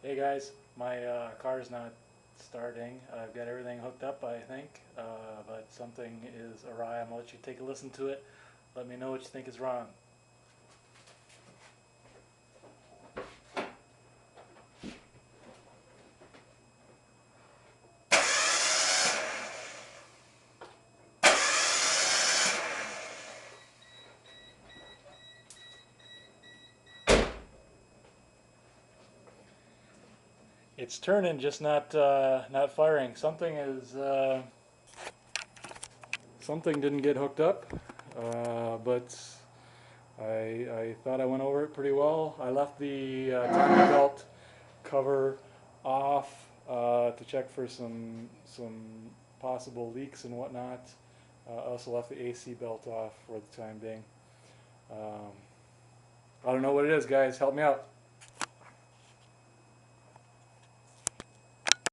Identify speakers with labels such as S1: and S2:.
S1: Hey guys, my car's not starting. I've got everything hooked up, I think, but something is awry. I'm going to let you take a listen to it. Let me know what you think is wrong. It's turning, just not firing. Something didn't get hooked up, but I thought I went over it pretty well. I left the timing belt cover off to check for some possible leaks and whatnot. I also left the AC belt off for the time being. I don't know what it is, guys. Help me out.